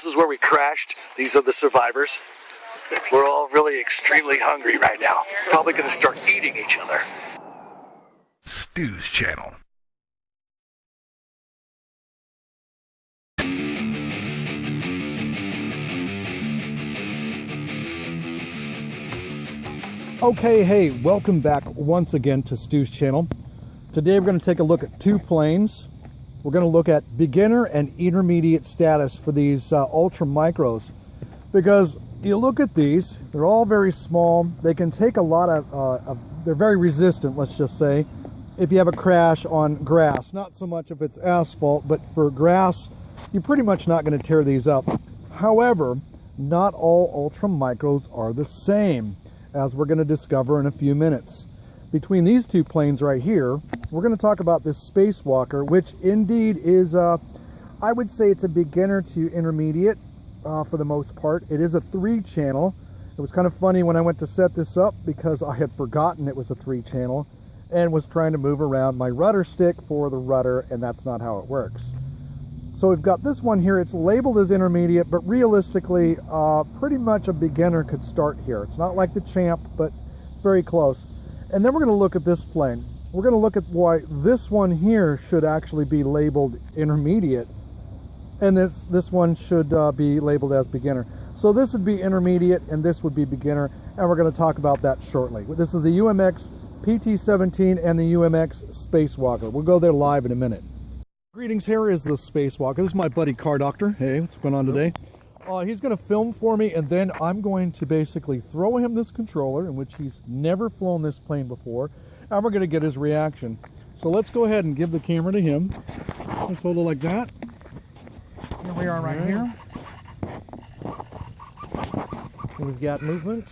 this is where we crashed. These are the survivors. We're all really extremely hungry right now. Probably going to start eating each other. Stu's channel. Okay, hey, welcome back once again to Stu's channel. Today we're going to take a look at two planes. We're going to look at beginner and intermediate status for these ultra micros, because you look at these, they're all very small. They can take a lot of they're very resistant, let's just say, if you have a crash on grass. Not so much if it's asphalt, but for grass, you're pretty much not going to tear these up. However, not all ultra micros are the same, as we're going to discover in a few minutes. Between these two planes right here, we're going to talk about this Spacewalker, which indeed is, I would say it's a beginner to intermediate for the most part. It is a 3-channel. It was kind of funny when I went to set this up because I had forgotten it was a 3-channel and was trying to move around my rudder stick for the rudder, and that's not how it works. So we've got this one here. It's labeled as intermediate, but realistically, pretty much a beginner could start here. It's not like the Champ, but very close. And then we're going to look at this plane. We're going to look at why this one here should actually be labeled intermediate, and this one should be labeled as beginner. So this would be intermediate, and this would be beginner, and we're going to talk about that shortly. This is the UMX PT-17 and the UMX Spacewalker. We'll go there live in a minute. Greetings, here is the Spacewalker. This is my buddy Car Doctor. Hey, what's going on today? He's going to film for me, and then I'm going to basically throw him this controller, in which he's never flown this plane before, and we're going to get his reaction. So let's go ahead and give the camera to him. Let's hold it like that. Here we are right here. We've got movement.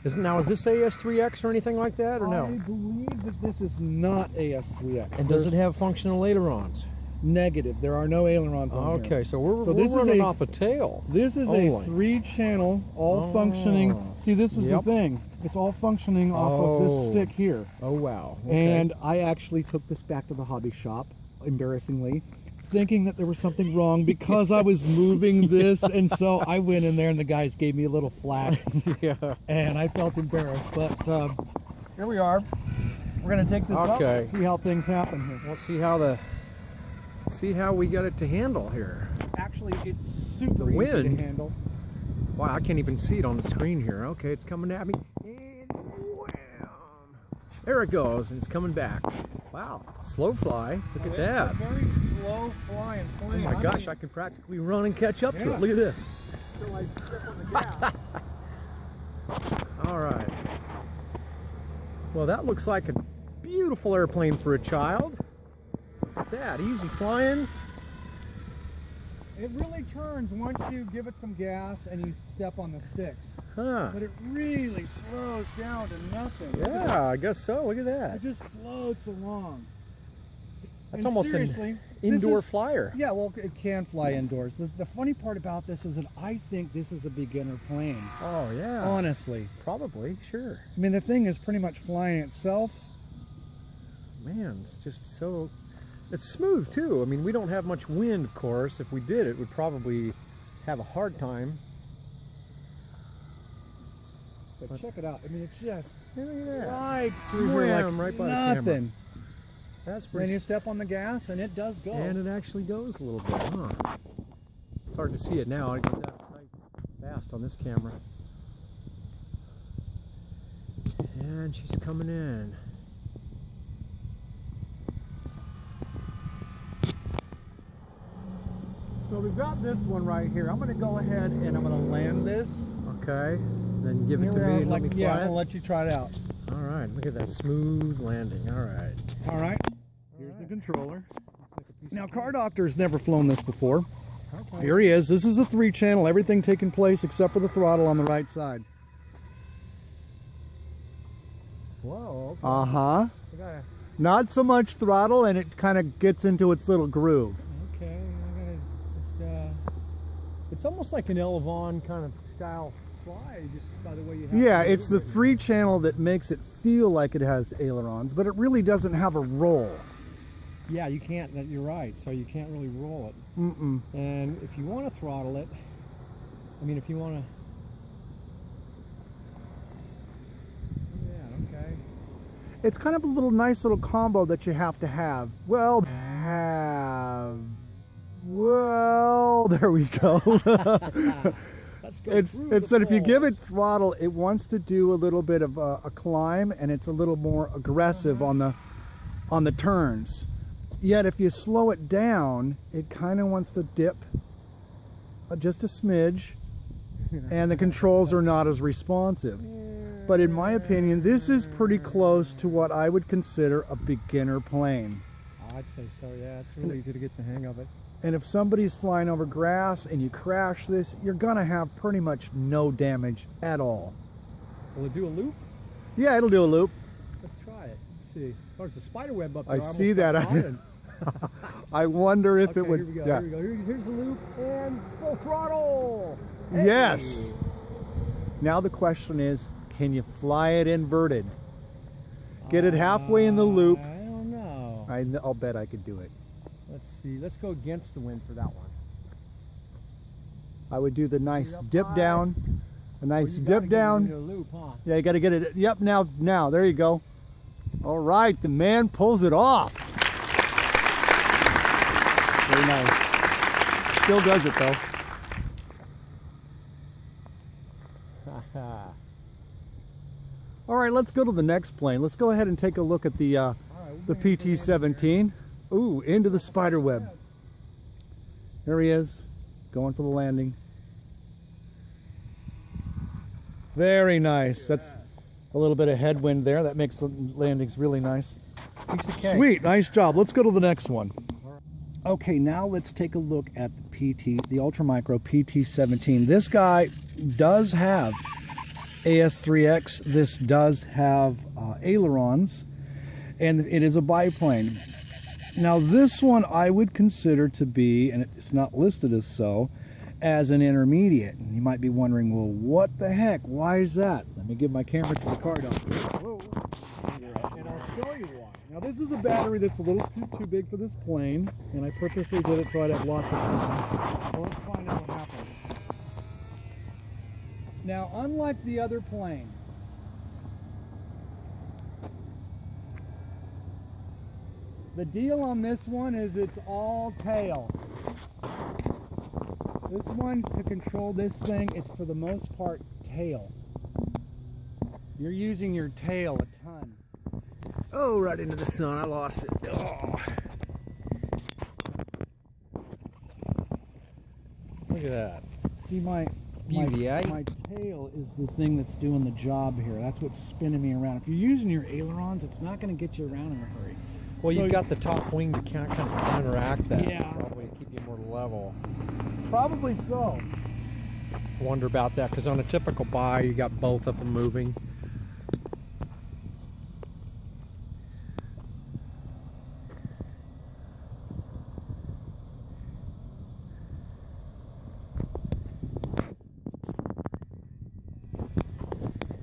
Is this AS3X or anything like that, or no? I believe that this is not AS3X. And does it have functional ailerons? Negative. There are no ailerons on here. Okay, so we're running off a tail. This is a 3-channel, all functioning. See, this is the thing. It's all functioning off of this stick here. Oh, wow. Okay. And I actually took this back to the hobby shop, embarrassingly, thinking that there was something wrong because I was moving this, and so I went in there and the guys gave me a little flack. Yeah. And I felt embarrassed, but here we are. We're going to take this up and see how things happen here. We'll see how we got it to handle here. Actually, it's super easy to handle. Wow, I can't even see it on the screen here. Okay, it's coming at me. And wham! There it goes, and it's coming back. Wow, slow fly. Look at that. It's a very slow flying plane. Oh my gosh, I can practically run and catch up to it. Look at this. So I step on the gas. All right. Well, that looks like a beautiful airplane for a child. Look at that, easy flying. It really turns once you give it some gas and you step on the sticks. Huh. But it really slows down to nothing. Yeah, I guess so. Look at that. It just floats along. That's almost an indoor flyer. Yeah, well, it can fly indoors. The funny part about this is that I think this is a beginner plane. Oh, yeah. Honestly. Probably, sure. I mean, the thing is pretty much flying itself. Man, it's just so... It's smooth, too. I mean, we don't have much wind, of course. If we did, it would probably have a hard time. But check it out. I mean, it's just right through here like right by nothing. the camera. That's pretty... Then you step on the gas, and it does go. And it actually goes a little bit, huh? It's hard to see it now. It goes out of sight fast on this camera. And she's coming in. So we've got this one right here. I'm going to go ahead and I'm going to land this. Okay. Then give it to me and let me fly Yeah, it. I'll let you try it out. All right. Look at that smooth landing. All right. All right. Here's the controller. Now, Car Doctor's never flown this before. Okay. Here he is. This is a 3-channel. Everything taking place except for the throttle on the right side. Whoa. Okay. Uh-huh. Not so much throttle, and it kind of gets into its little groove. Okay. It's almost like an Elevon kind of style fly, just by the way you have. Yeah, it's the 3-channel that makes it feel like it has ailerons, but it really doesn't have a roll. Yeah, you can't. You're right. So you can't really roll it. Mm-mm. And if you want to throttle it, I mean, if you want to. Yeah, okay. It's kind of a little nice little combo that you have to have. Well, there we go. Let's go. It's that if you give it throttle, it wants to do a little bit of a climb, and it's a little more aggressive on the turns. Yet if you slow it down, it kind of wants to dip just a smidge, and the controls are not as responsive. But in my opinion, this is pretty close to what I would consider a beginner plane. I'd say so, yeah. It's really easy to get the hang of it. And if somebody's flying over grass and you crash this, you're gonna have pretty much no damage at all. Will it do a loop? Yeah, it'll do a loop. Let's try it. Let's see. Oh, there's a spider web up there. I see that. I wonder if okay, it would. Here we go. Yeah. Here we go. Here's the loop and full throttle. Hey. Yes. Now the question is, can you fly it inverted? Get it halfway in the loop. I don't know. I'll bet I could do it. Let's see. Let's go against the wind for that one. I would do the nice dip high. Down. A nice You dip gotta down. get it in a loop, huh? Yeah, you got to get it. Yep, now, there you go. All right, the man pulls it off. Very nice. Still does it though. All right, let's go to the next plane. Let's go ahead and take a look at the PT-17. Ooh, into the spider web. There he is, going for the landing. Very nice. That's a little bit of headwind there. That makes the landings really nice. Sweet, nice job. Let's go to the next one. Okay, now let's take a look at the Ultramicro PT-17. This guy does have AS3X. This does have ailerons, and it is a biplane. Now this one I would consider to be, and it's not listed as so, as an intermediate. And you might be wondering, well, what the heck? Why is that? Let me give my camera to the car doctor. And I'll show you why. Now this is a battery that's a little too big for this plane, and I purposely did it so I'd have lots of time. So let's find out what happens. Now, unlike the other plane, the deal on this one is it's all tail. This one, to control this thing, it's for the most part tail. You're using your tail a ton. Oh, right into the sun. I lost it. Oh. Look at that. See, my tail is the thing that's doing the job here. That's what's spinning me around. If you're using your ailerons, it's not going to get you around in a hurry. Well, so you've got the top wing to kind of counteract that. Yeah. Probably keep you more level. Probably so. I wonder about that, because on a typical buy, you got both of them moving.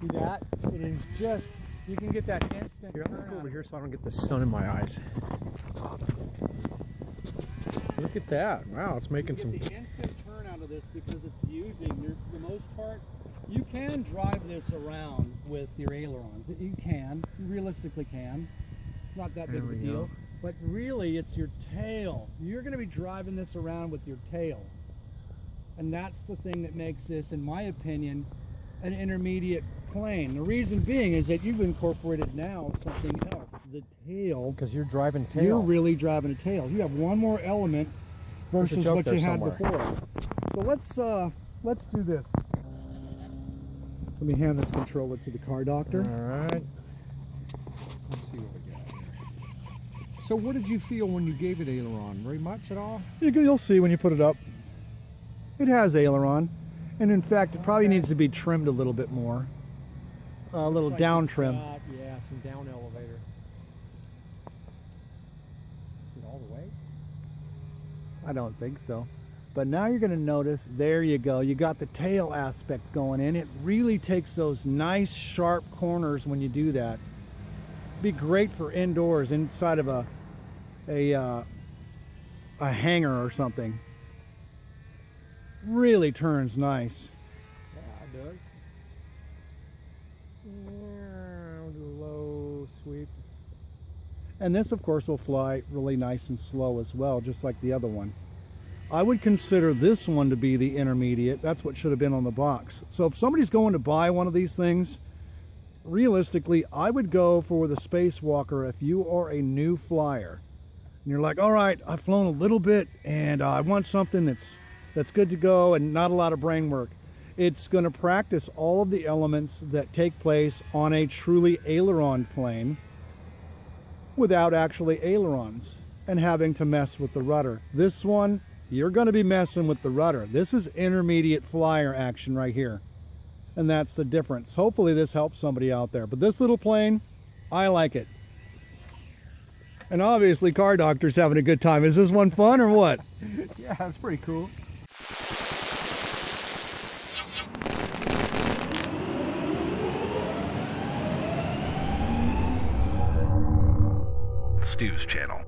See that? It is just, you can get that instant. Here, I'm going to go over here so I don't get the sun in my eyes. Look at that. Wow, it's making some... You get the instant turn out of this because it's using, for the most part, you can drive this around with your ailerons. You can. You realistically can. It's not that big of a deal. But really, it's your tail. You're going to be driving this around with your tail. And that's the thing that makes this, in my opinion, an intermediate plane. The reason being is that you've incorporated now something else. The tail. Because you're driving tail. You're really driving a tail. You have one more element versus what you had before. So let's do this. Let me hand this controller to the car doctor. All right. Let's see what we got here. So what did you feel when you gave it aileron? Very much at all? You'll see when you put it up. It has aileron, and in fact, it probably needs to be trimmed a little bit more. A little down trim. Yeah, some down elevator. Is it all the way? I don't think so. But now you're going to notice, there you go, you got the tail aspect going in. It really takes those nice sharp corners when you do that. Be great for indoors, inside of a hangar or something. really turns nice. Yeah, it does. Yeah, do a low sweep. And this, of course, will fly really nice and slow as well, just like the other one. I would consider this one to be the intermediate. That's what should have been on the box. So if somebody's going to buy one of these things, realistically, I would go for the Spacewalker if you are a new flyer. And you're like, all right, I've flown a little bit and I want something that's good to go and not a lot of brain work. It's going to practice all of the elements that take place on a truly aileron plane without actually ailerons and having to mess with the rudder. This one, you're going to be messing with the rudder. This is intermediate flyer action right here. And that's the difference. Hopefully this helps somebody out there. But this little plane, I like it. And obviously Car Doctor's having a good time. Is this one fun or what? Yeah, it's pretty cool. Stu's channel.